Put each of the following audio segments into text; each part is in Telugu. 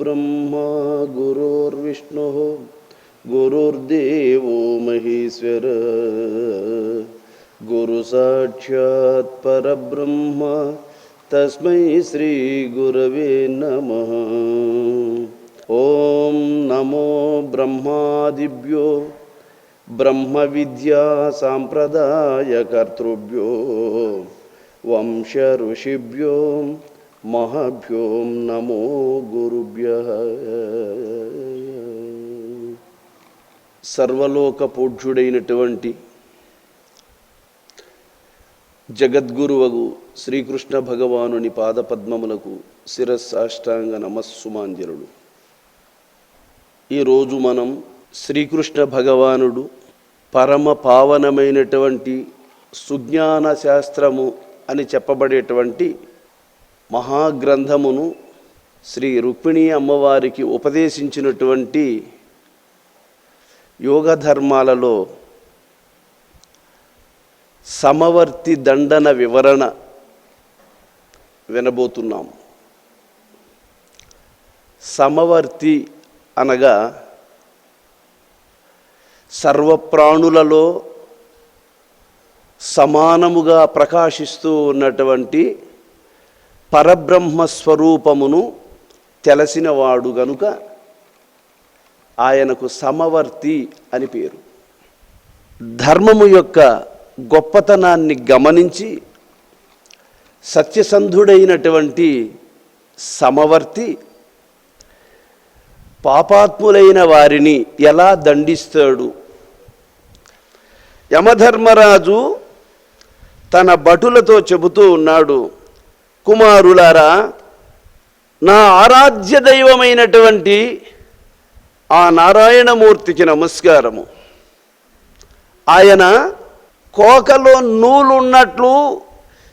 ब्रह्मा गुरुर्विष्णुः गुरुर्देवो महेश्वर गुरु साक्षात् परब्रह्म तस्मै श्री गुरवे नमः। ओम नमो ब्रह्मादिभ्यो ब्रह्म विद्या सांप्रदाय कर्तृभ्यो वंश ऋषिभ्यो महाभ्यो नमो गुरुभ्यः। सर्वलोक पूज्युडैनटुवंटि जगद्गुरुवగు శ్రీకృష్ణ భగవానుని పాదపద్మములకు శిరస్సాష్టాంగ నమస్సుమాంజలుడు. ఈరోజు మనం శ్రీకృష్ణ భగవానుడు పరమ పావనమైనటువంటి సుజ్ఞాన శాస్త్రము అని చెప్పబడేటువంటి మహాగ్రంథమును శ్రీ రుక్మిణీ అమ్మవారికి ఉపదేశించినటువంటి యోగ ధర్మాలలో సమవర్తి దండన వివరణ వినబోతున్నాం. సమవర్తి అనగా సర్వప్రాణులలో సమానముగా ప్రకాశిస్తూ ఉన్నటువంటి పరబ్రహ్మ స్వరూపమును తెలిసినవాడు గనుక ఆయనకు సమవర్తి అని పేరు. ధర్మము యొక్క గొప్పతనాన్ని గమనించి సత్యసంధుడైనటువంటి సమవర్తి పాపాత్ములైన వారిని ఎలా దండిస్తాడు? యమధర్మరాజు తన భటులతో చెబుతూ ఉన్నాడు, కుమారులారా, నా ఆరాధ్య దైవమైనటువంటి ఆ నారాయణమూర్తికి నమస్కారము. ఆయన కోకలో నూలున్నట్లు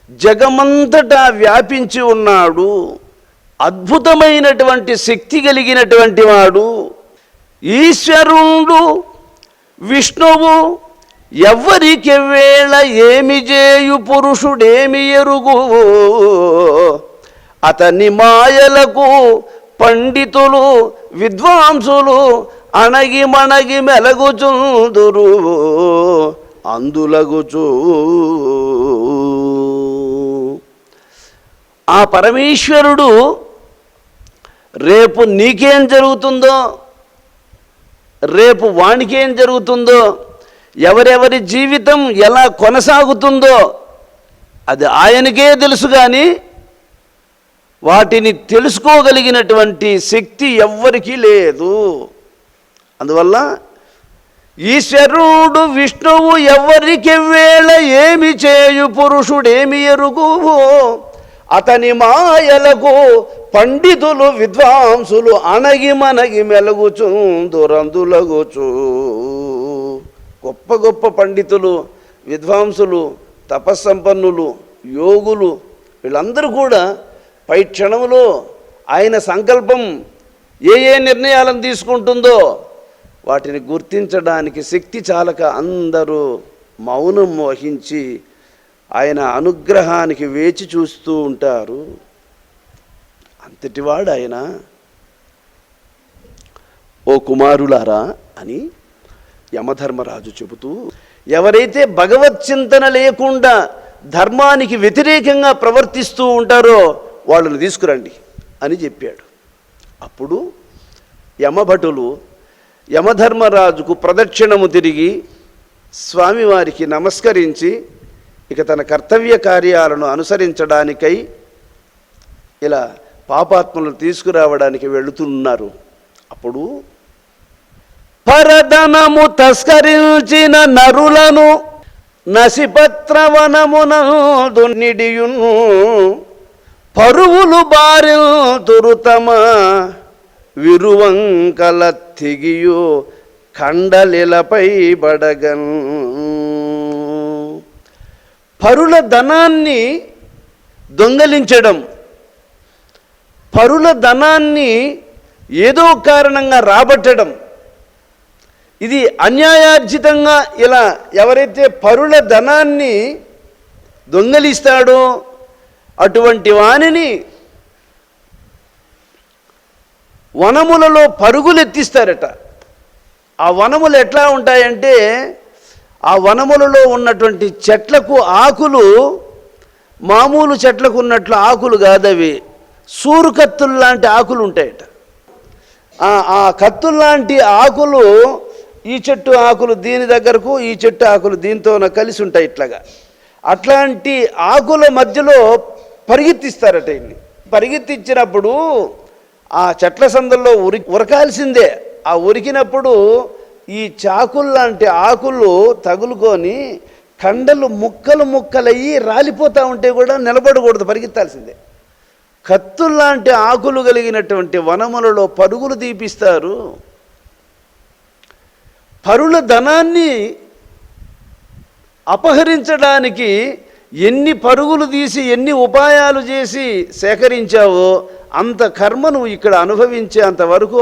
జగమంతటా వ్యాపించి ఉన్నాడు. అద్భుతమైనటువంటి శక్తి కలిగినటువంటి వాడు. ఈశ్వరుడు విష్ణువు ఎవ్వరికెవ్వేళ ఏమి చేయు పురుషుడేమి ఎరుగు. అతని మాయలకు పండితులు విద్వాంసులు అణగి మణగి మెలగుచుందురు అందులగుచూ. ఆ పరమేశ్వరుడు రేపు నీకేం జరుగుతుందో, రేపు వానికేం జరుగుతుందో, ఎవరెవరి జీవితం ఎలా కొనసాగుతుందో అది ఆయనకే తెలుసు. కానీ వాటిని తెలుసుకోగలిగినటువంటి శక్తి ఎవ్వరికీ లేదు. అందువల్ల ఈశ్వరుడు విష్ణువు ఎవ్వరికెవ్వేళ ఏమి చేయు పురుషుడేమి ఎరుగు. అతని మాయలకు పండితులు విద్వాంసులు అణగి మనగి మెలుగుచుందురందులగుచు. గొప్ప గొప్ప పండితులు విద్వాంసులు తపస్సంపన్నులు యోగులు వీళ్ళందరూ కూడా పై క్షణంలో ఆయన సంకల్పం ఏ ఏ నిర్ణయాలను తీసుకుంటుందో వాటిని గుర్తించడానికి శక్తి చాలక అందరూ మౌనం వహించి ఆయన అనుగ్రహానికి వేచి చూస్తూ ఉంటారు. అంతటివాడు ఆయన. ఓ కుమారులారా అని యమధర్మరాజు చెబుతూ, ఎవరైతే భగవత్ చింతన లేకుండా ధర్మానికి వ్యతిరేకంగా ప్రవర్తిస్తూ ఉంటారో వాళ్ళని తీసుకురండి అని చెప్పాడు. అప్పుడు యమభటులు యమధర్మరాజుకు ప్రదక్షిణము తిరిగి స్వామివారికి నమస్కరించి ఇక తన కర్తవ్య కార్యాలను అనుసరించడానికై ఇలా పాపాత్మలను తీసుకురావడానికి వెళుతున్నారు. అప్పుడు పరధనము తస్కరించిన నరులను నసిపత్రవనమునందు నిడియును పరువులు బారిల్తురు తమ విరువంకల తిగియు కండలిలపై బడగన్. పరుల ధనాన్ని దొంగలించడం, పరుల ధనాన్ని ఏదో కారణంగా రాబట్టడం, ఇది అన్యాయార్జితంగా ఇలా ఎవరైతే పరుల ధనాన్ని దొంగలిస్తాడో అటువంటి వానిని వనములలో పరుగులెత్తిస్తారట. ఆ వనములు ఎట్లా ఉంటాయంటే ఆ వనములలో ఉన్నటువంటి చెట్లకు ఆకులు మామూలు చెట్లకు ఉన్నట్లు ఆకులు కాదవి, సూరు కత్తుల్లాంటి ఆకులు ఉంటాయట. ఆ కత్తుల్లాంటి ఆకులు ఈ చెట్టు ఆకులు దీని దగ్గరకు, ఈ చెట్టు ఆకులు దీంతో కలిసి ఉంటాయి ఇట్లాగా. అట్లాంటి ఆకుల మధ్యలో పరిగెత్తిస్తారట. ఇన్ని పరిగెత్తించినప్పుడు ఆ చెట్ల సందుల్లో ఉరకాల్సిందే. ఆ ఉరికినప్పుడు ఈ చాకుల్లాంటి ఆకులు తగులుకొని కండలు ముక్కలు ముక్కలయ్యి రాలిపోతూ ఉంటే కూడా నిలబడకూడదు, పరిగెత్తాల్సిందే. కత్తుల్లాంటి ఆకులు కలిగినటువంటి వనములలో పరుగులు తీపిస్తారు. పరుల ధనాన్ని అపహరించడానికి ఎన్ని పరుగులు తీసి ఎన్ని ఉపాయాలు చేసి సేకరించావో అంత కర్మ నువ్వు ఇక్కడ అనుభవించే అంతవరకు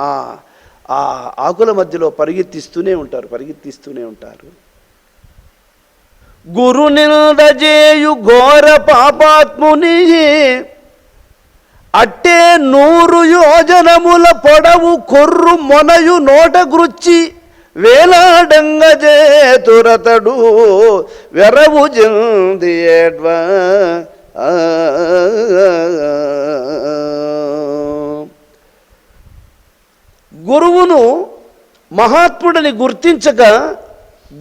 ఆ ఆకుల మధ్యలో పరిగెత్తిస్తూనే ఉంటారు. గురు నిందజేయు ఘోర పాపాత్ముని అట్టే 100 యోజనముల పొడవు కొర్రు మొనయు నోట గృచ్చి వేలాడంగ చేతురతడు వెరవు జందియేడ్వ. గురువును మహాత్ముడిని గుర్తించక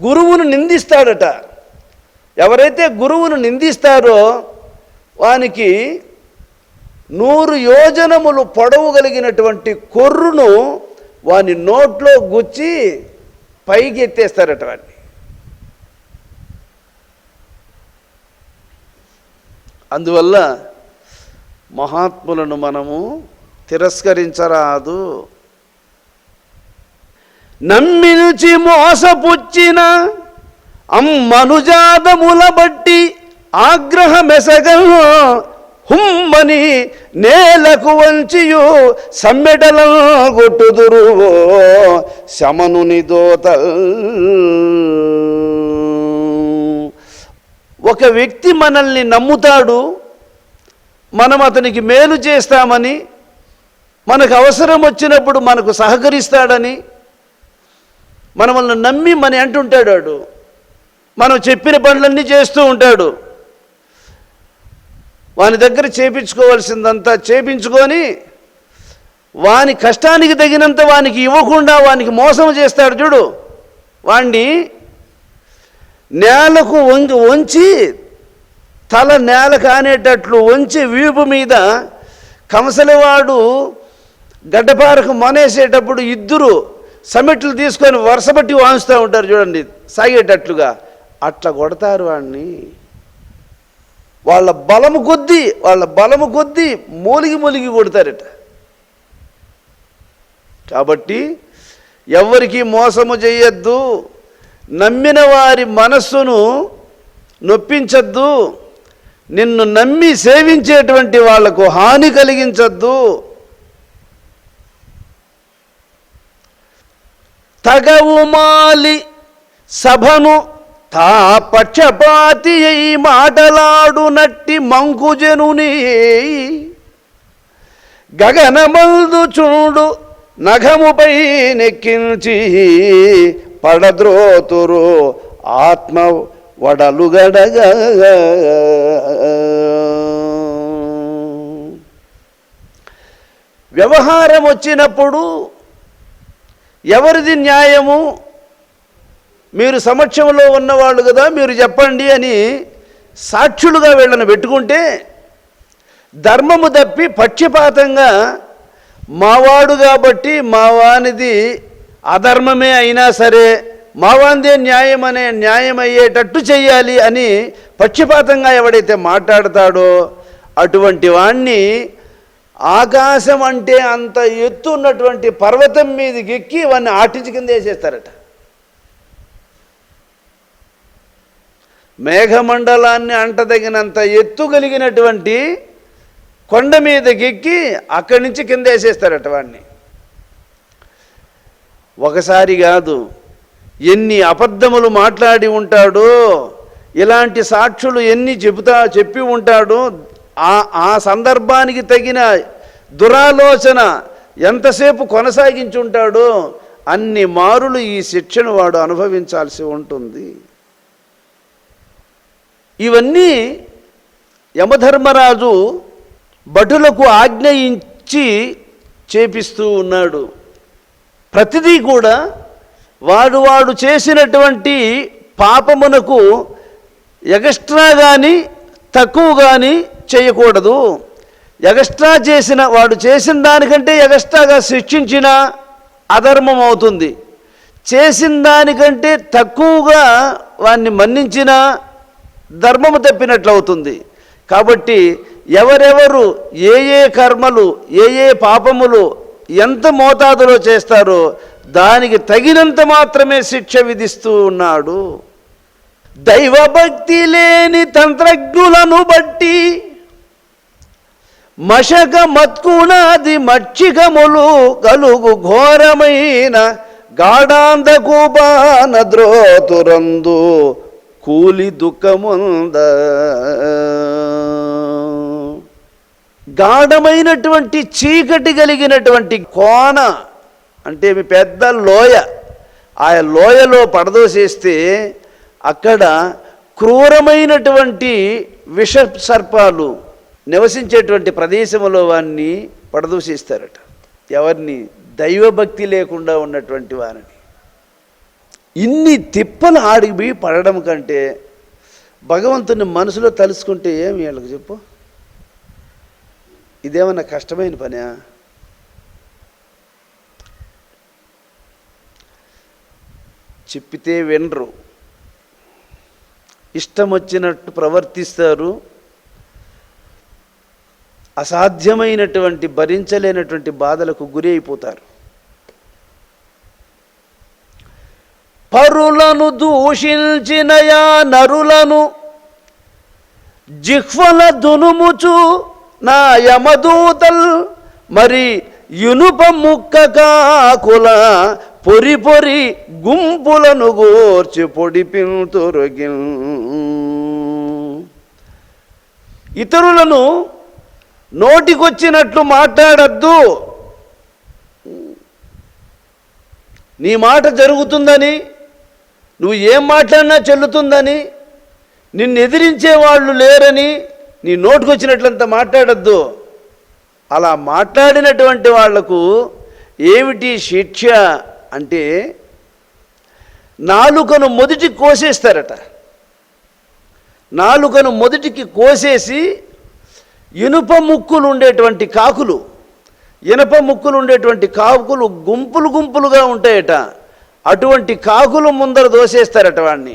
గురువును నిందిస్తాడట. ఎవరైతే గురువును నిందిస్తారో వానికి 100 యోజనములు పొడవు కలిగినటువంటి కొర్రును వాని నోట్లో గుచ్చి పైకి ఎత్తేస్తారట వాడిని. అందువల్ల మహాత్ములను మనము తిరస్కరించరాదు. నమ్మించి మోసపుచ్చిన అమ్మనుజాదముల బట్టి ఆగ్రహమెసగను హుమ్మని నేలకు వంచియు సమ్మెడల గొట్టుదురు శమనుని దోతల్. ఒక వ్యక్తి మనల్ని నమ్ముతాడు, మనం అతనికి మేలు చేస్తామని, మనకు అవసరం వచ్చినప్పుడు మనకు సహకరిస్తాడని మనల్ని నమ్మి అంటుంటాడు. వాడు మనం చెప్పిన పనులన్నీ చేస్తూ ఉంటాడు. వాని దగ్గర చేపించుకోవాల్సిందంతా చేపించుకొని వాని కష్టానికి తగినంత వానికి ఇవ్వకుండా వానికి మోసం చేస్తాడు చూడు. వాణ్ణి నేలకు వంచి తల నేల కానేటట్లు వంచి వీపు మీద కంసలివాడు గడ్డపారకు మొనేసేటప్పుడు ఇద్దరు సమిట్లు తీసుకొని వరుసబట్టి వాంచుతూ ఉంటారు చూడండి, సాగేటట్లుగా. అట్లా కొడతారు వాడిని. వాళ్ళ బలము కొద్దీ మూలిగి కొడతారట. కాబట్టి ఎవరికి మోసము చేయొద్దు, నమ్మిన వారి మనస్సును నొప్పించద్దు, నిన్ను నమ్మి సేవించేటువంటి వాళ్లకు హాని కలిగించద్దు. తగవు మాలి సభను తా పక్షపాతి అయి మాటలాడునట్టి మంకుజనుని గగనమందు చూడు నఘముపై నెక్కించి పడద్రోతురు ఆత్మ వడలుగడగా. వ్యవహారం వచ్చినప్పుడు ఎవరిది న్యాయము, మీరు సమక్షంలో ఉన్నవాళ్ళు కదా, మీరు చెప్పండి అని సాక్షులుగా వీళ్ళని పెట్టుకుంటే ధర్మము తప్పి పక్షపాతంగా మావాడు కాబట్టి మావానిది అధర్మమే అయినా సరే మావాందే న్యాయం అయ్యేటట్టు చెయ్యాలి అని పక్షపాతంగా ఎవడైతే మాట్లాడతాడో అటువంటి వాణ్ణి ఆకాశం అంటే అంత ఎత్తు ఉన్నటువంటి పర్వతం మీదకి ఎక్కి వాడిని ఆటించి కింద వేసేస్తారట. మేఘమండలాన్ని అంటదగినంత ఎత్తు కలిగినటువంటి కొండ మీదకి ఎక్కి అక్కడి నుంచి కింద వేసేస్తారట వాడిని. ఒకసారి కాదు, ఎన్ని అబద్ధములు మాట్లాడి ఉంటాడో, ఇలాంటి సాక్షులు ఎన్ని చెప్పి ఉంటాడో, ఆ సందర్భానికి తగిన దురాలోచన ఎంతసేపు కొనసాగించుంటాడో అన్ని మారులు ఈ శిక్షను వాడు అనుభవించాల్సి ఉంటుంది. ఇవన్నీ యమధర్మరాజు భటులకు ఆజ్ఞయించి చేపిస్తూ ఉన్నాడు. ప్రతిదీ కూడా వాడు చేసినటువంటి పాపమునకు ఎగస్ట్రా కానీ తక్కువ కానీ చేయకూడదు. ఎగస్ట్రా వాడు చేసిన దానికంటే ఎగస్ట్రాగా శిక్షించిన అధర్మం అవుతుంది. చేసిన దానికంటే తక్కువగా వాడిని మన్నించిన ధర్మము తప్పినట్లు అవుతుంది. కాబట్టి ఎవరెవరు ఏ కర్మలు ఏ పాపములు ఎంత మోతాదులో చేస్తారో దానికి తగినంత మాత్రమే శిక్ష విధిస్తూ ఉన్నాడు. దైవభక్తి లేని తంత్రజ్ఞులను బట్టి మశక మత్కుణాది మక్షికములు కలుగు ఘోరమైన గాఢాంధకూపాన ద్రోతురందు కూలి దుఃఖముంద. గాఢమైనటువంటి చీకటి కలిగినటువంటి కోన అంటే మీ పెద్ద లోయ, ఆ లోయలో పడదోసేస్తే అక్కడ క్రూరమైనటువంటి విష సర్పాలు నివసించేటువంటి ప్రదేశంలో వారిని పడదూసిస్తారట. ఎవరిని? దైవభక్తి లేకుండా ఉన్నటువంటి వారిని. ఇన్ని తిప్పలు ఆడిపోయి పడడం కంటే భగవంతుని మనసులో తలుసుకుంటే ఏమి వీళ్ళకి చెప్పు? ఇదేమన్నా కష్టమైన పనా? చెప్పితే వినరు, ఇష్టం వచ్చినట్టు ప్రవర్తిస్తారు. అసాధ్యమైనటువంటి భరించలేనటువంటి బాధలకు గురి అయిపోతారు. పరులను దూషించినయా నరులను జిహ్వల దునుముచు నా యమదూతల్ మరి యునుప ముక్క కాకుల పొరి పొరి గుంపులను గోర్చి పొడిపింతురుగి. ఇతరులను నోటికొచ్చినట్లు మాట్లాడద్దు. నీ మాట జరుగుతుందని, నువ్వు ఏం మాట్లాడినా చెల్లుతుందని, నిన్ను ఎదిరించే వాళ్ళు లేరని నీ నోటికొచ్చినట్లంతా మాట్లాడద్దు. అలా మాట్లాడినటువంటి వాళ్లకు ఏమిటి శిక్ష అంటే నాలుకను మొదటికి కోసేస్తారట. నాలుకను మొదటికి కోసేసి ఇనుప ముక్కులు ఉండేటువంటి కాకులు, ఇనుప ముక్కులు ఉండేటువంటి కాకులు గుంపులు గుంపులుగా ఉంటాయట. అటువంటి కాకులు ముందర దోసేస్తారట వాడిని.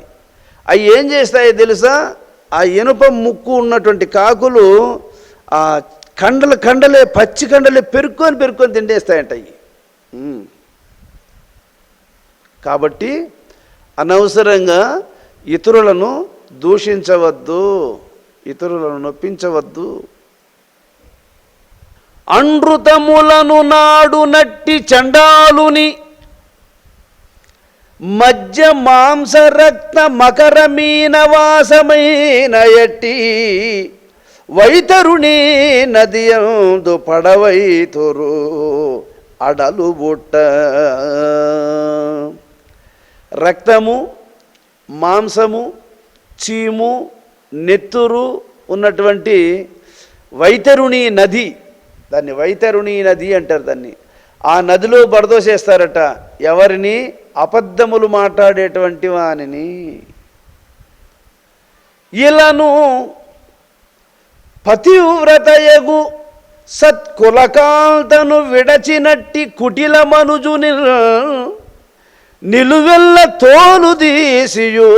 అవి ఏం చేస్తాయో తెలుసా? ఆ ఇనుప ముక్కు ఉన్నటువంటి కాకులు ఆ కండలే పచ్చి కండలే పెరుక్కొని తిండేస్తాయంట అవి. కాబట్టి అనవసరంగా ఇతరులను దూషించవద్దు, ఇతరులను నొప్పించవద్దు. అనృతములను నాడు నట్టి చండాలుని మధ్య మాంస రక్త మకర మీనవాసమైన ఎట్టి వైతరుణి నదియందు పడవైతురు అడలు బుట్ట. రక్తము, మాంసము, చీము, నెత్తురు ఉన్నటువంటి వైతరుణి నది, దాన్ని వైతరుణి నది అంటారు దాన్ని. ఆ నదిలో బడదోసేస్తారట. ఎవరిని? అబద్ధములు మాట్లాడేటువంటి వానిని. ఇలను పతివ్రతయగు సత్కులకాంతను విడచినట్టి కుటిల మనుజుని నిలువెల్ల తోలు తీసియు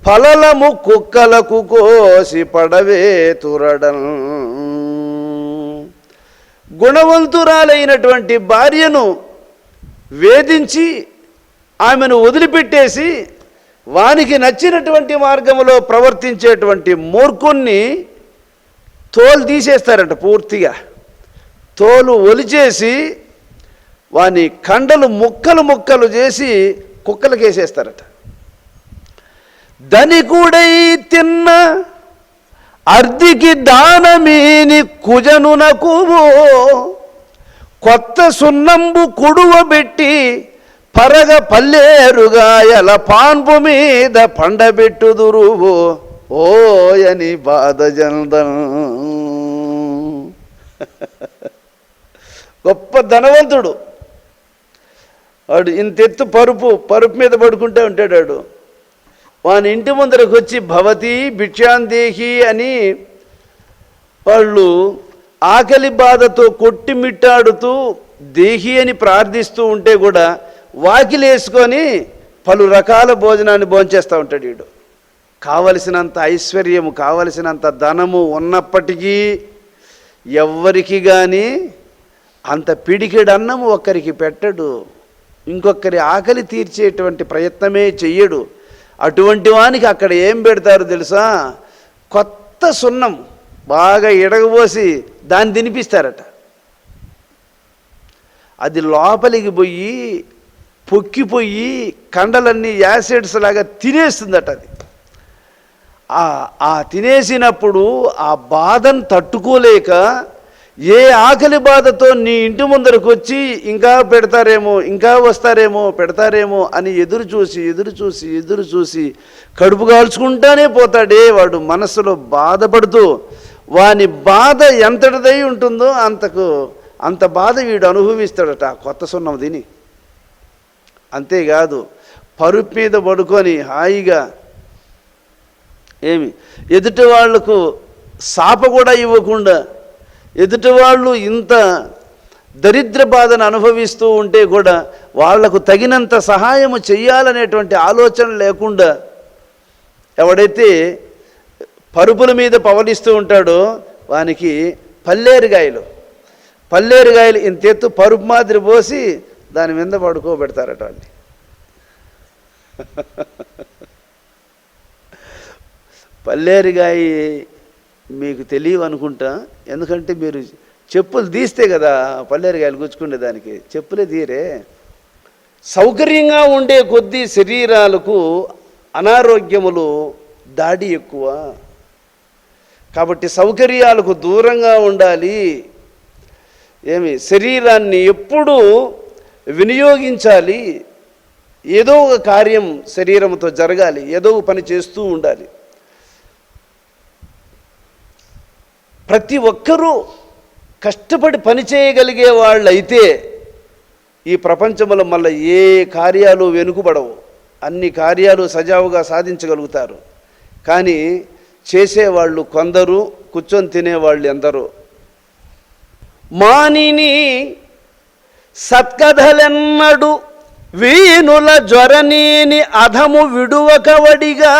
ఫలలము కుక్కలకు కోసి పడవే తురడం. గుణవంతురాలైనటువంటి భార్యను వేధించి ఆమెను వదిలిపెట్టేసి వానికి నచ్చినటువంటి మార్గంలో ప్రవర్తించేటువంటి మూర్ఖుణ్ణి తోలు తీసేస్తారట. పూర్తిగా తోలు ఒలిచేసి వాని కండలు ముక్కలు ముక్కలు చేసి కుక్కలకేసేస్తారట. ధనికుడై తిన్న అర్ధికి దానమీని కుజనునకు కొత్త సున్నంబు కుడువబెట్టి పరగ పల్లేరుగాయల పాన్పు మీద పండబెట్టుదురు ఓయని బాధజందం. గొప్ప ధనవంతుడు వాడు, ఇంతెత్తు పరుపు మీద పడుకుంటే ఉంటాడు వాడు. వాని ఇంటి ముందరకు వచ్చి భవతి భిక్షాందేహి అని వాళ్ళు ఆకలి బాధతో కొట్టిమిట్టాడుతూ దేహి అని ప్రార్థిస్తూ ఉంటే కూడా వాకిలేసుకొని పలు రకాల భోజనాన్ని భోంచేస్తూ ఉంటాడు వీడు. కావలసినంత ఐశ్వర్యము, కావలసినంత ధనము ఉన్నప్పటికీ ఎవ్వరికి కానీ అంత పిడికెడు అన్నము ఒక్కరికి పెట్టడు, ఇంకొకరి ఆకలి తీర్చేటువంటి ప్రయత్నమే చెయ్యడు. అటువంటి వానికి అక్కడ ఏం పెడతారు తెలుసా? కొత్త సున్నం బాగా ఎడగబోసి దాన్ని తినిపిస్తారట. అది లోపలికి పోయి పొక్కిపోయి కండలన్నీ యాసిడ్స్ లాగా తినేస్తుందట. అది ఆ తినేసినప్పుడు ఆ బాధను తట్టుకోలేక ఏ ఆకలి బాధతో నీ ఇంటి ముందరకు వచ్చి ఇంకా పెడతారేమో, ఇంకా వస్తారేమో, పెడతారేమో అని ఎదురు చూసి కడుపు కాల్చుకుంటానే పోతాడే వాడు, మనసులో బాధపడుతూ. వాని బాధ ఎంతటిదై ఉంటుందో అంత బాధ వీడు అనుభవిస్తాడట ఆ కొత్త సున్నం తిని. అంతేకాదు పరుపు మీద పడుకొని హాయిగా ఎదుటి వాళ్లకు సాప కూడా ఇవ్వకుండా, ఎదుటి వాళ్ళు ఇంత దరిద్ర బాధను అనుభవిస్తూ ఉంటే కూడా వాళ్లకు తగినంత సహాయము చెయ్యాలనేటువంటి ఆలోచన లేకుండా ఎవడైతే పరుపుల మీద పవలిస్తూ ఉంటాడో వానికి పల్లేరుగాయలు ఇంత ఎత్తు పరుపు మాదిరి పోసి దాని మీద పడుకోబెడతారట వాళ్ళని. పల్లేరుగాయ మీకు తెలియవు అనుకుంటా, ఎందుకంటే మీరు చెప్పులు తీస్తే కదా పల్లేరుగాయలు గుచ్చుకునే దానికి, చెప్పులే తీరే. సౌకర్యంగా ఉండే కొద్దీ శరీరాలకు అనారోగ్యములు దాడి ఎక్కువ కాబట్టి సౌకర్యాలకు దూరంగా ఉండాలి. శరీరాన్ని ఎప్పుడూ వినియోగించాలి. ఏదో ఒక కార్యం శరీరంతో జరగాలి, ఏదో ఒక పని చేస్తూ ఉండాలి. ప్రతి ఒక్కరూ కష్టపడి పని చేయగలిగే వాళ్ళైతే ఈ ప్రపంచంలో మళ్ళీ ఏ కార్యాలు వెనుకబడవు, అన్ని కార్యాలు సజావుగా సాధించగలుగుతారు. కానీ చేసేవాళ్ళు కొందరు, కూర్చొని తినేవాళ్ళు ఎందరో. మానిని సత్కథలెన్నడు వీనుల జ్వరనీని అధము విడువకవడిగా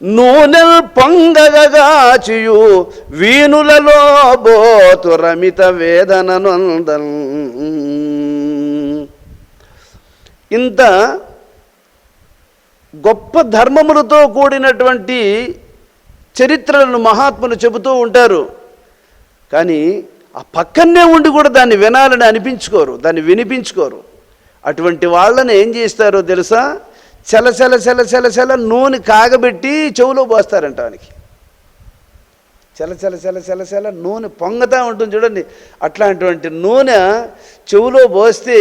నూనెల్ పొంగగాచియు వీనులలో బోతు రమిత వేదననందన్. ఇంత గొప్ప ధర్మములతో కూడినటువంటి చరిత్రలను మహాత్ములు చెబుతూ ఉంటారు. కానీ ఆ పక్కనే ఉండి కూడా దాన్ని వినాలని అనిపించుకోరు, దాన్ని వినిపించుకోరు. అటువంటి వాళ్ళని ఏం చేస్తారో తెలుసా? చల నూనె కాగబెట్టి చెవులో పోస్తారంట. వానికి చల నూనె పొంగతా ఉంటుంది చూడండి. అట్లాంటి నూనె చెవులో పోస్తే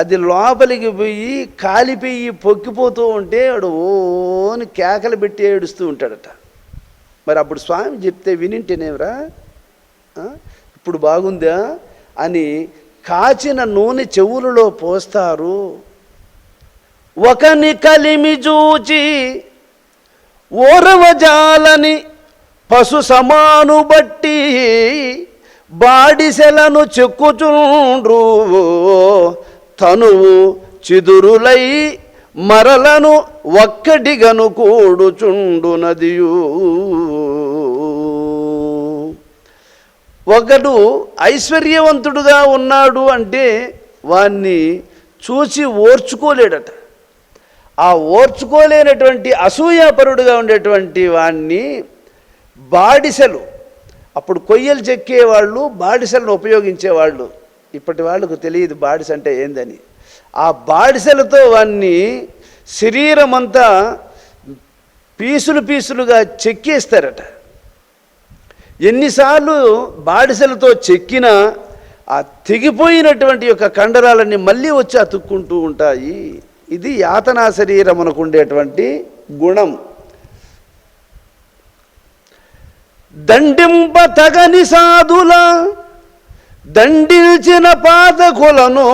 అది లోపలికి పోయి కాలిపోయి పొక్కిపోతూ ఉంటే వాడు ఓని కేకలు పెట్టి ఏడుస్తూ ఉంటాడట. మరి అప్పుడు స్వామి చెప్తే వినింటేనేవరా, ఇప్పుడు బాగుందా అని కాచిన నూనె చెవులలో పోస్తారు. ఒకని కలిమి చూచి ఓరవజాలని పశు సమాను బట్టి బాడిసెలను చెక్కుచుండ్రు తనువు చిదురులై మరలను ఒక్కటిగను కూడుచుండు నదియు. ఒకడు ఐశ్వర్యవంతుడుగా ఉన్నాడు అంటే వాణ్ణి చూసి ఓర్చుకోలేడట. ఆ ఓర్చుకోలేనటువంటి అసూయాపరుడుగా ఉండేటువంటి వాణ్ణి బాడిసెలు, అప్పుడు కొయ్యలు చెక్కేవాళ్ళు బాడిసెలను ఉపయోగించేవాళ్ళు. ఇప్పటి వాళ్ళకు తెలియదు బాడిస అంటే ఏందని. ఆ బాడిసెలతో వాణ్ణి శరీరం అంతా పీసులుగా చెక్కేస్తారట. ఎన్నిసార్లు బాడిసెలతో చెక్కినా ఆ తెగిపోయినటువంటి యొక్క కండరాలన్నీ మళ్ళీ వచ్చి అతుక్కుంటూ ఉంటాయి. ఇది యాతనా శరీరమునకు ఉండేటువంటి గుణం. దండింప తగని సాధుల దండించిన పాతకులను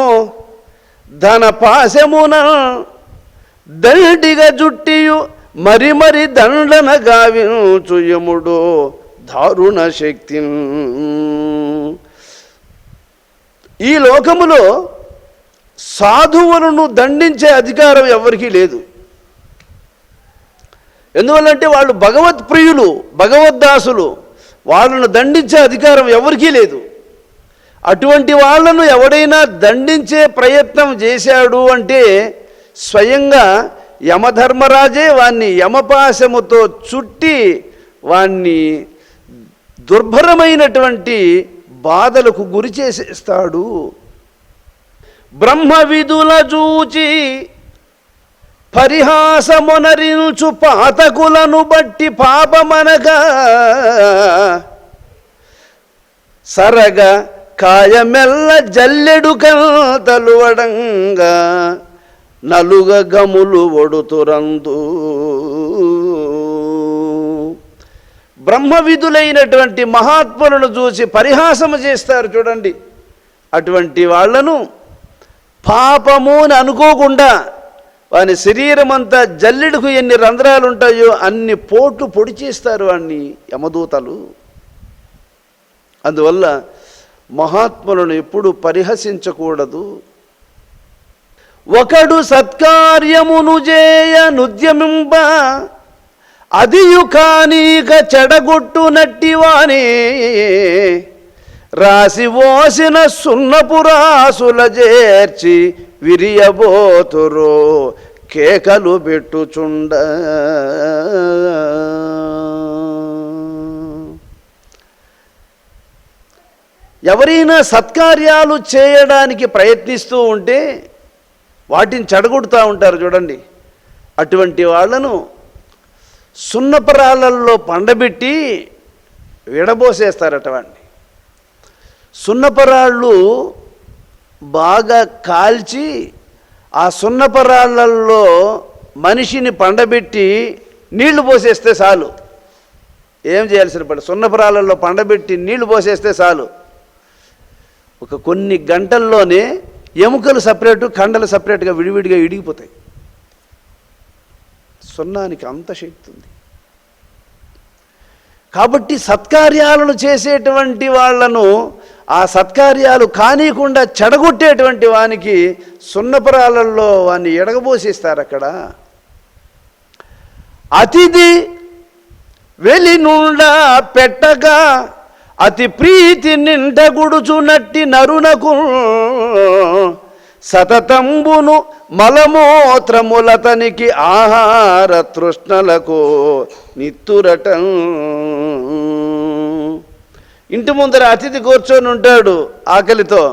ధన పాశమున దండిగా జుట్టియు మరి మరి దండన గావించు యముడు దారుణ శక్తి. ఈ లోకములో సాధువులను దండించే అధికారం ఎవరికీ లేదు. ఎందువల్లంటే వాళ్ళు భగవత్ ప్రియులు, భగవద్దాసులు. వాళ్ళను దండించే అధికారం ఎవరికీ లేదు. అటువంటి వాళ్ళను ఎవడైనా దండించే ప్రయత్నం చేశాడు అంటే స్వయంగా యమధర్మరాజే వాణ్ణి యమపాశముతో చుట్టి వాణ్ణి దుర్భరమైనటువంటి బాధలకు గురి చేసేస్తాడు. బ్రహ్మ విధుల చూచి పరిహాసమునరించు పాతకులను బట్టి పాపమనగా సరగ కాయమెల్ల జల్లెడు కల్తలువడంగా నలుగ గములు ఒడుతురందు. బ్రహ్మవిధులైనటువంటి మహాత్ములను చూసి పరిహాసము చేస్తారు చూడండి. అటువంటి వాళ్లను పాపము అని అనుకోకుండా వాని శరీరం అంతా జల్లెడుకు ఎన్ని రంధ్రాలు ఉంటాయో అన్ని పోట్లు పొడి చేస్తారు వాణ్ణి యమదూతలు. అందువల్ల మహాత్ములను ఎప్పుడు పరిహసించకూడదు. ఒకడు సత్కార్యమును చేయ నుద్యమింప అదియు కానీక చెడగొట్టునట్టివాని రాసి ఓసిన సున్నపురాసుల చేర్చి విరియబోతురో కేకలు పెట్టుచుండ. ఎవరైనా సత్కార్యాలు చేయడానికి ప్రయత్నిస్తూ ఉంటే వాటిని చెడగొడుతూ ఉంటారు చూడండి. అటువంటి వాళ్ళను సున్నపరాళ్ళల్లో పండబెట్టి విడబోసేస్తారట వాడిని. సున్నపరాళ్ళు బాగా కాల్చి ఆ సున్నపరాళ్ళల్లో మనిషిని పండబెట్టి నీళ్లు పోసేస్తే చాలు. ఏం చేయాల్సిన పని, సున్నపరాళ్ళల్లో పండబెట్టి నీళ్లు పోసేస్తే చాలు. ఒక కొన్ని గంటల్లోనే ఎముకలు సపరేటు, కండలు సపరేట్గా విడివిడిగా ఇడిగిపోతాయి. సున్నానికి అంత శక్తి ఉంది. కాబట్టి సత్కార్యాలను చేసేటువంటి వాళ్లను ఆ సత్కార్యాలు కానీకుండా చెడగొట్టేటువంటి వానికి సున్నపరాలలో వాన్ని ఎడగబోసేస్తారు. అక్కడ అతిథి వెలి నుండా పెట్టగా అతి ప్రీతి నిండగుడుచునట్టి నరునకు సతతంబును మలమూత్రములతనికి ఆహార తృష్ణలకు నిత్తురట. ఇంటి ముందర అతిథి కూర్చొని ఉంటాడు ఆకలితో,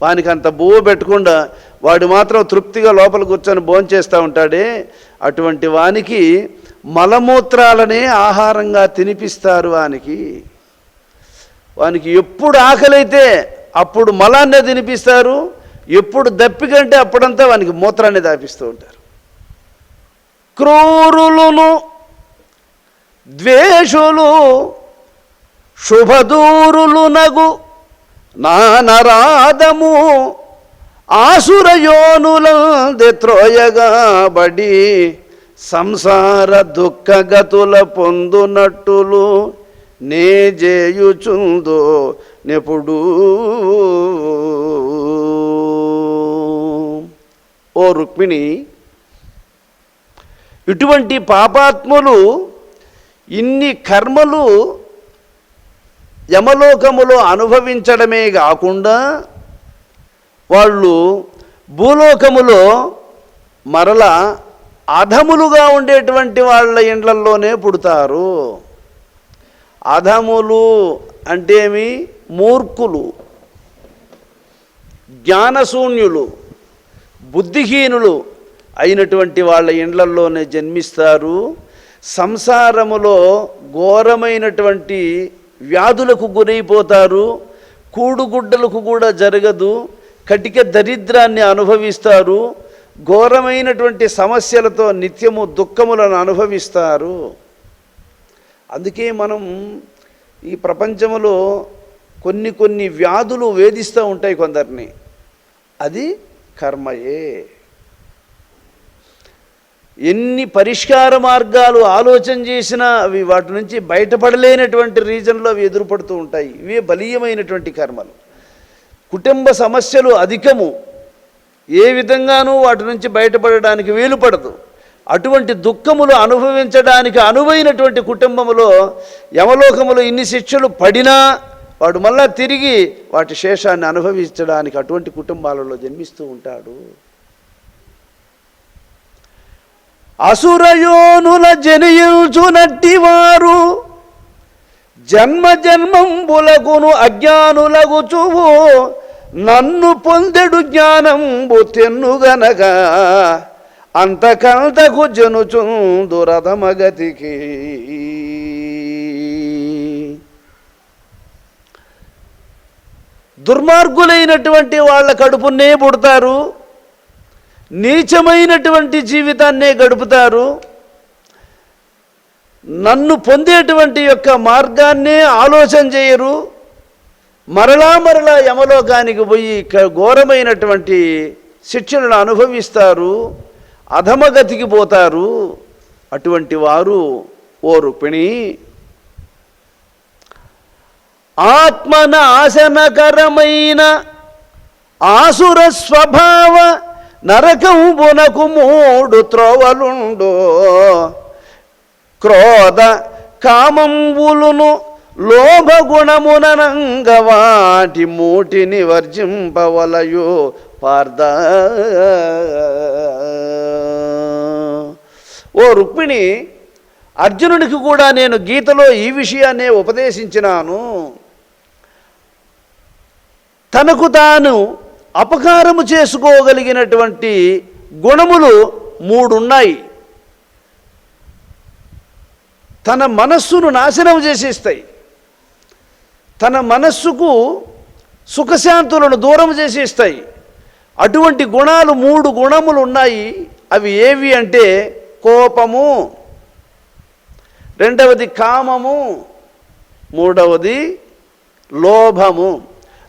వానికి అంత బువ్వ పెట్టకుండా వాడు మాత్రం తృప్తిగా లోపల కూర్చొని భోంచేస్తూ ఉంటాడే, అటువంటి వానికి మలమూత్రాలనే ఆహారంగా తినిపిస్తారు. వానికి ఎప్పుడు ఆకలైతే అప్పుడు మలాన్నే తినిపిస్తారు, ఎప్పుడు దప్పికంటే అప్పుడంతా వానికి మూత్రాన్ని దాపిస్తూ ఉంటారు. క్రూరులును ద్వేషులు శుభదూరులు నగు నానరాధము ఆసురయోనులందే త్రోయగాబడి సంసార దుఃఖగతుల పొందునట్టులు నే చేయుచుందో నెప్పుడు. ఓ రుక్మిణి, ఇటువంటి పాపాత్ములు ఇన్ని కర్మలు యమలోకములో అనుభవించడమే కాకుండా వాళ్ళు భూలోకములో మరలా అధములుగా ఉండేటువంటి వాళ్ళ ఇండ్లల్లోనే పుడతారు. అధములు అంటేమి? మూర్ఖులు, జ్ఞానశూన్యులు, బుద్ధిహీనులు అయినటువంటి వాళ్ళ ఇండ్లల్లోనే జన్మిస్తారు. సంసారములో ఘోరమైనటువంటి వ్యాధులకు గురైపోతారు. కూడుగుడ్డలకు కూడా జరగదు, కటిక దరిద్రాన్ని అనుభవిస్తారు, ఘోరమైనటువంటి సమస్యలతో నిత్యము దుఃఖములను అనుభవిస్తారు. అందుకే మనం ఈ ప్రపంచంలో కొన్ని వ్యాధులు వేధిస్తూ ఉంటాయి కొందరిని, అది కర్మయే. ఎన్ని పరిష్కార మార్గాలు ఆలోచన చేసినా అవి వాటి నుంచి బయటపడలేనటువంటి రీజన్లో అవి ఎదురుపడుతూ ఉంటాయి. ఇవే బలీయమైనటువంటి కర్మలు. కుటుంబ సమస్యలు అధికము, ఏ విధంగానూ వాటి నుంచి బయటపడడానికి వీలుపడదు. అటువంటి దుఃఖములు అనుభవించడానికి అనువైనటువంటి కుటుంబములో యమలోకములో ఇన్ని శిక్షలు పడినా వాడు మళ్ళా తిరిగి వాటి శేషాన్ని అనుభవించడానికి అటువంటి కుటుంబాలలో జన్మిస్తూ ఉంటాడు. అసురయోనుల జనియుచునట్టివారు జన్మ జన్మంబులగును అజ్ఞానులగుచువు నన్ను పొందెడు జ్ఞానంబు తెన్నుగనగా అంతకంతకు జనుచుందురధమగతికి. దుర్మార్గులైనటువంటి వాళ్ళ కడుపునే పుడతారు, నీచమైనటువంటి జీవితాన్నే గడుపుతారు, నన్ను పొందేటువంటి యొక్క మార్గాన్నే ఆలోచన చేయరు, మరలా యమలోకానికి పోయి ఘోరమైనటువంటి శిక్షలను అనుభవిస్తారు, అధమగతికి పోతారు. అటువంటి వారు ఓ రుక్మిణి, ఆత్మనాశనకరమైన ఆసుర స్వభావ నరకంబునకు 3 త్రోవలుండు. క్రోధ కామంబులును లోభగుణముననంగ వాటి మూటిని వర్జింపవలయు పార్థ. ఓ రుక్మిణి, అర్జునుడికి కూడా నేను గీతలో ఈ విషయాన్నే ఉపదేశించినాను. తనకు తాను అపకారము చేసుకోగలిగినటువంటి గుణములు 3 ఉన్నాయి. తన మనస్సును నాశనం చేసేస్తాయి, తన మనస్సుకు సుఖశాంతులను దూరం చేసేస్తాయి. అటువంటి గుణాలు 3 గుణములు ఉన్నాయి. అవి ఏవి అంటే కోపము, రెండవది కామము, మూడవది లోభము.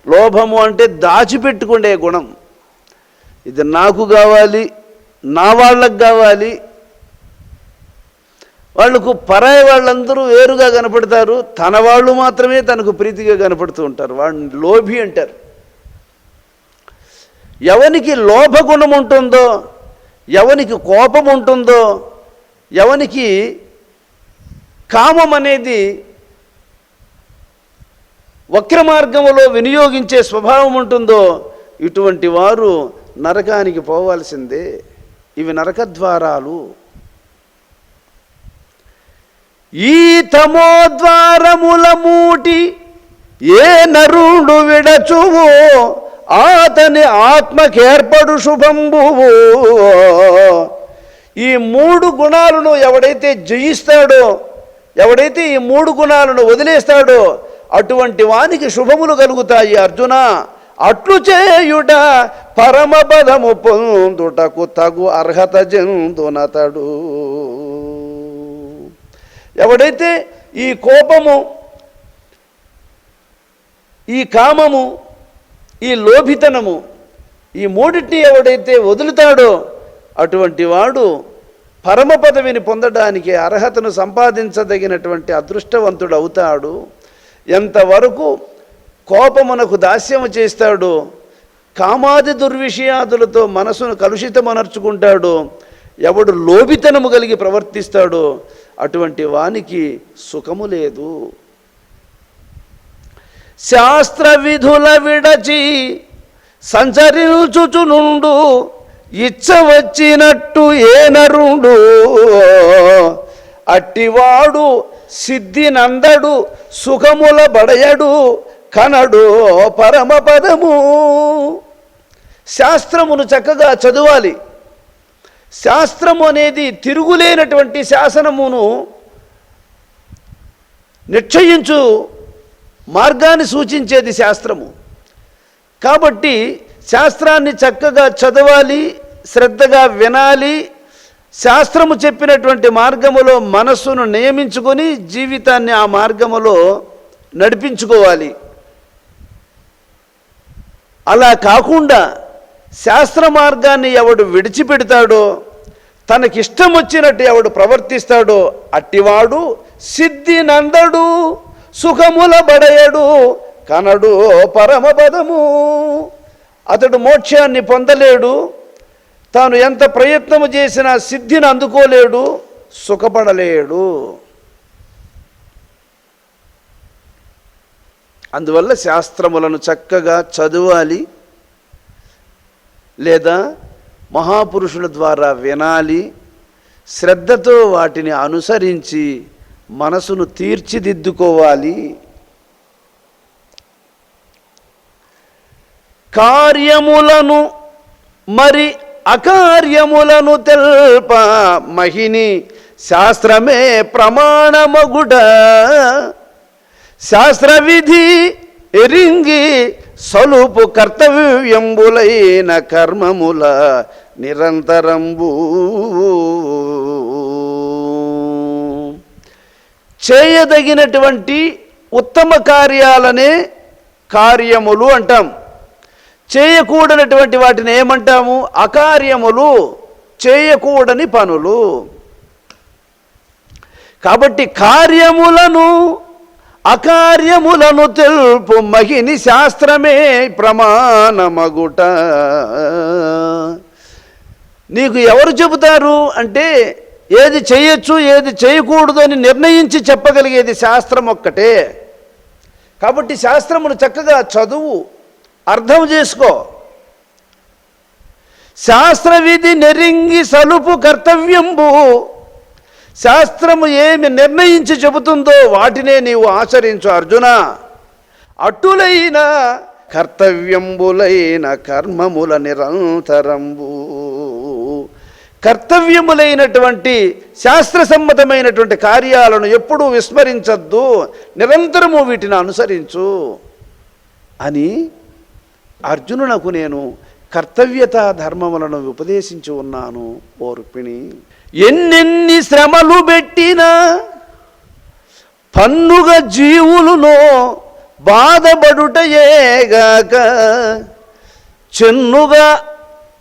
లోభము అంటే దాచిపెట్టుకునే గుణం. ఇది నాకు కావాలి, నా వాళ్ళకు కావాలి. వాళ్లకు పరాయి వాళ్ళందరూ వేరుగా కనపడతారు, తన వాళ్ళు మాత్రమే తనకు ప్రీతిగా కనపడుతూ ఉంటారు. వాడిని లోభి అంటారు. ఎవనికి లోభగుణం ఉంటుందో, ఎవనికి కోపం ఉంటుందో, ఎవనికి కామం అనేది వక్రమార్గములో వినియోగించే స్వభావం ఉంటుందో, ఇటువంటి వారు నరకానికి పోవాల్సిందే. ఇవి నరకద్వారాలు. ఈ తమోద్వారముల మూటి ఏ నరుడు విడచువో ఆతని ఆత్మకేర్పడు శుభంబువు. ఈ 3 గుణాలను ఎవడైతే జయిస్తాడో, ఎవడైతే ఈ 3 గుణాలను వదిలేస్తాడో అటువంటి వానికి శుభములు కలుగుతాయి. అర్జున, అట్లు చేయుట పరమపదము పొందుటకు తగు అర్హత జందునతడు. ఎవడైతే ఈ కోపము, ఈ కామము, ఈ లోభితనము, ఈ 3టిని ఎవడైతే వదులుతాడో అటువంటి వాడు పరమ పదవిని పొందడానికి అర్హతను సంపాదించదగినటువంటి అదృష్టవంతుడు అవుతాడు. ఎంతవరకు కోపమునకు దాస్యము చేస్తాడో, కామాది దుర్విషయాదులతో మనసును కలుషితమనర్చుకుంటాడో, ఎవడు లోభితనము కలిగి ప్రవర్తిస్తాడో అటువంటి వానికి సుఖము లేదు. శాస్త్ర విధుల విడచి సంచరించుచునుండు ఇచ్చ వచ్చినట్టు ఏ నరుడు అట్టివాడు సిద్ధి నందడు సుఖముల బడయడు కనడు పరమపదము. శాస్త్రమును చక్కగా చదవాలి. శాస్త్రము అనేది తిరుగులేనటువంటి శాసనమును నిశ్చయించు మార్గాన్ని సూచించేది శాస్త్రము. కాబట్టి శాస్త్రాన్ని చక్కగా చదవాలి, శ్రద్ధగా వినాలి, శాస్త్రము చెప్పినటువంటి మార్గములో మనస్సును నియమించుకొని జీవితాన్ని ఆ మార్గములో నడిపించుకోవాలి. అలా కాకుండా శాస్త్ర మార్గాన్ని ఎవడు విడిచిపెడతాడో, తనకిష్టం వచ్చినట్టు ఎవడు ప్రవర్తిస్తాడో అట్టివాడు సిద్ధి నందడు, సుఖముల బడయడు, కనడు పరమపదము. అతడు మోక్షాన్ని పొందలేడు, తాను ఎంత ప్రయత్నము చేసినా సిద్ధిని అందుకోలేడు, సుఖపడలేడు. అందువల్ల శాస్త్రములను చక్కగా చదవాలి, లేదా మహాపురుషుల ద్వారా వినాలి, శ్రద్ధతో వాటిని అనుసరించి మనసును తీర్చిదిద్దుకోవాలి. కార్యములను మరి అకార్యములను తెల్ప మహిని శాస్త్రమే ప్రమాణమగుడ. శాస్త్ర విధి ఎరింగి సలుపు కర్తవ్యంబులైన కర్మముల నిరంతరంబు. చేయదగినటువంటి ఉత్తమ కార్యాలనే కార్యములు అంటాం. చేయకూడనటువంటి వాటిని ఏమంటాము? అకార్యములు, చేయకూడని పనులు. కాబట్టి కార్యములను అకార్యములను తెలుపు మహిని శాస్త్రమే ప్రమాణమగుట. నీకు ఎవరు చెబుతారు అంటే, ఏది చేయొచ్చు ఏది చేయకూడదు అని నిర్ణయించి చెప్పగలిగేది శాస్త్రం ఒక్కటే. కాబట్టి శాస్త్రమును చక్కగా చదువు, అర్థం చేసుకో. శాస్త్ర విధి నెరింగి సలుపు కర్తవ్యంబు. శాస్త్రము ఏమి నిర్ణయించి చెబుతుందో వాటినే నీవు ఆచరించు అర్జున. అట్టులైన కర్తవ్యంబులైన కర్మముల నిరంతరంబు. కర్తవ్యములైనటువంటి శాస్త్రసమ్మతమైనటువంటి కార్యాలను ఎప్పుడూ విస్మరించద్దు, నిరంతరము వీటిని అనుసరించు అని అర్జునునకు నేను కర్తవ్యతా ధర్మములను ఉపదేశించి ఉన్నాను. ఓ రుక్మిణి, ఎన్నెన్ని శ్రమలు పెట్టినా పన్నుగ జీవులునో బాధపడుటయేగాక చెన్నుగా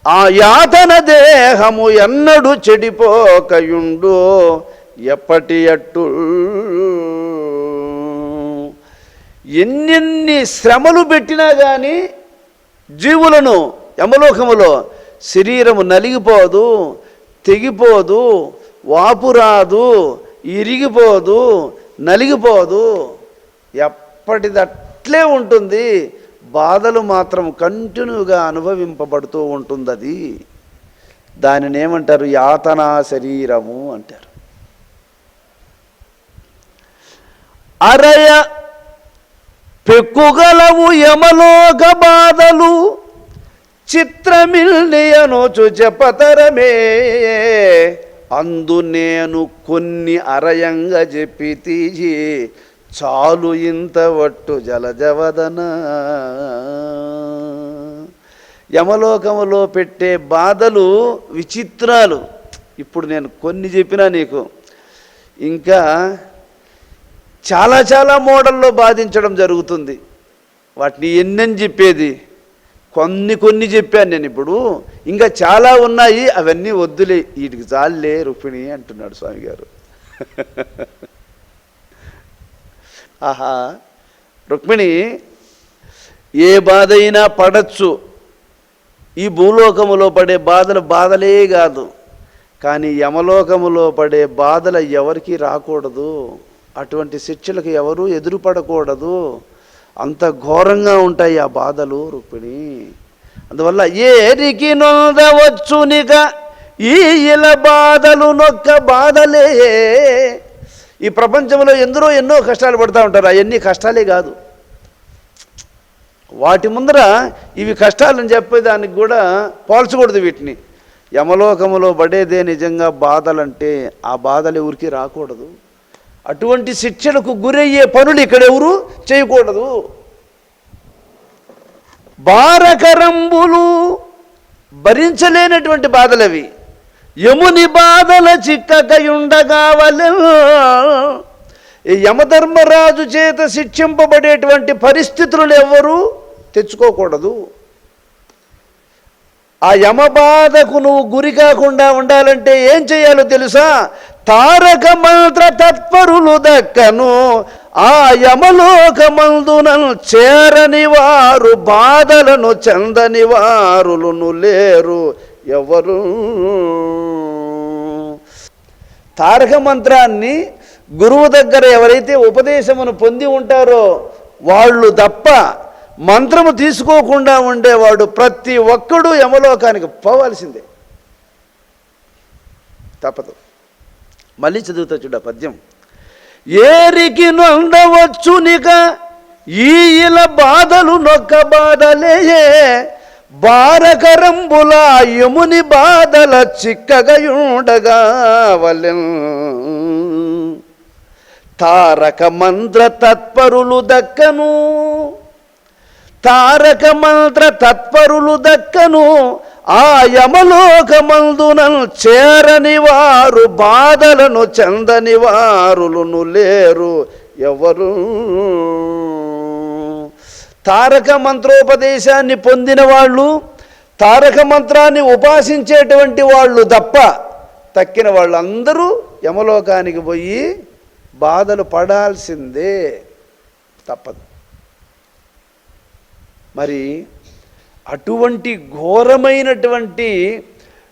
ఆ యాతన దేహము ఎన్నడు చెడిపోకయుండు ఎప్పటి అట్టు. ఎన్నెన్ని శ్రమలు పెట్టినా కానీ జీవులను యమలోకములో శరీరము నలిగిపోదు, తెగిపోదు, వాపు రాదు, ఇరిగిపోదు, నలిగిపోదు, ఎప్పటిదట్లే ఉంటుంది. బాధలు మాత్రం కంటిన్యూగా అనుభవింపబడుతూ ఉంటుంది. అది దానిని ఏమంటారు? యాతనా శరీరము అంటారు. అరయ పెక్కుగలవు యమలోక బాధలు చిత్రమిల్నియనొచ్చు చెప్పతరమే. అందు నేను కొన్ని అరయంగా చెప్పి తీసి చాలు ఇంతవట్టు జలజవదన. యమలోకములో పెట్టే బాధలు విచిత్రాలు. ఇప్పుడు నేను కొన్ని చెప్పినా నీకు ఇంకా చాలా చాలా మోడల్లో బాధించడం జరుగుతుంది. వాటిని ఎన్నని చెప్పేది, కొన్ని చెప్పాను నేను. ఇప్పుడు ఇంకా చాలా ఉన్నాయి, అవన్నీ వద్దులే, వీటికి చాలులే రుక్మిణి అంటున్నాడు స్వామి గారు. ఆహా, రుక్మిణి ఏ బాధ అయినా పడచ్చు. ఈ భూలోకములో పడే బాధలు బాధలే కాదు, కానీ యమలోకములో పడే బాధలు ఎవరికి రాకూడదు. అటువంటి శిక్షలకు ఎవరూ ఎదురుపడకూడదు. అంత ఘోరంగా ఉంటాయి ఆ బాధలు రుక్మిణి. అందువల్ల ఏరికి నొందవచ్చునిక ఈ ఇల బాధలు నొక్క బాధలే. ఈ ప్రపంచంలో ఎందరో ఎన్నో కష్టాలు పడుతూ ఉంటారు, అవన్నీ కష్టాలే కాదు. వాటి ముందర ఇవి కష్టాలని చెప్పేదానికి కూడా పోల్చకూడదు వీటిని. యమలోకములో పడేదే నిజంగా బాధలంటే ఆ బాధలు ఎవరికి రాకూడదు. అటువంటి శిక్షలకు గురయ్యే పనులు ఇక్కడెవరు చేయకూడదు. భారకరంబులు భరించలేనటువంటి బాధలవి. యముని బాధల చిక్కకయుండగా వలె, ఈ యమధర్మరాజు చేత శిక్షింపబడేటువంటి పరిస్థితులు ఎవరు తెచ్చుకోకూడదు. ఆ యమబాధకు నువ్వు గురి కాకుండా ఉండాలంటే ఏం చేయాలో తెలుసా? తారక మంత్ర తత్పరులు దక్కను ఆ యమలోకమందునను చేరని వారు, బాధలను చెందని వారులను లేరు ఎవరు. తారక మంత్రాన్ని గురువు దగ్గర ఎవరైతే ఉపదేశమును పొంది ఉంటారో వాళ్ళు తప్ప మంత్రము తీసుకోకుండా ఉండేవాడు ప్రతి ఒక్కడూ యమలోకానికి పోవాల్సిందే, తప్పదు. మళ్ళీ చదువుతా చూడ పద్యం. ఏరికి నొందవచ్చునిక ఈల బాధలు నొక్క బాధలే, భారకరంబుల యముని బాధల చిక్కగయుండగా వలెన్. తారక మంత్ర తత్పరులు దక్కను, తారక మంత్ర తత్పరులు దక్కను ఆ యమలోకమందునను చేరని వారు, బాధలను చెందని వారులను లేరు ఎవరు. తారక మంత్రోపదేశాన్ని పొందిన వాళ్ళు, తారక మంత్రాన్ని ఉపాసించేటువంటి వాళ్ళు తప్ప తక్కిన వాళ్ళందరూ యమలోకానికి పోయి బాధలు పడాల్సిందే, తప్పదు. మరి అటువంటి ఘోరమైనటువంటి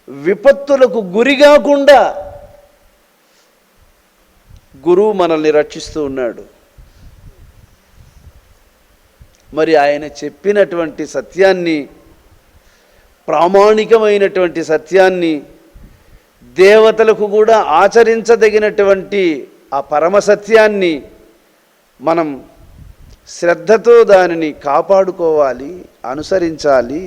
విపత్తులకు గురి కాకుండా గురువు మనల్ని రక్షిస్తూ ఉన్నాడు. మరి ఆయన చెప్పినటువంటి సత్యాన్ని, ప్రామాణికమైనటువంటి సత్యాన్ని, దేవతలకు కూడా ఆచరించదగినటువంటి ఆ పరమసత్యాన్ని మనం శ్రద్ధతో దానిని కాపాడుకోవాలి, అనుసరించాలి.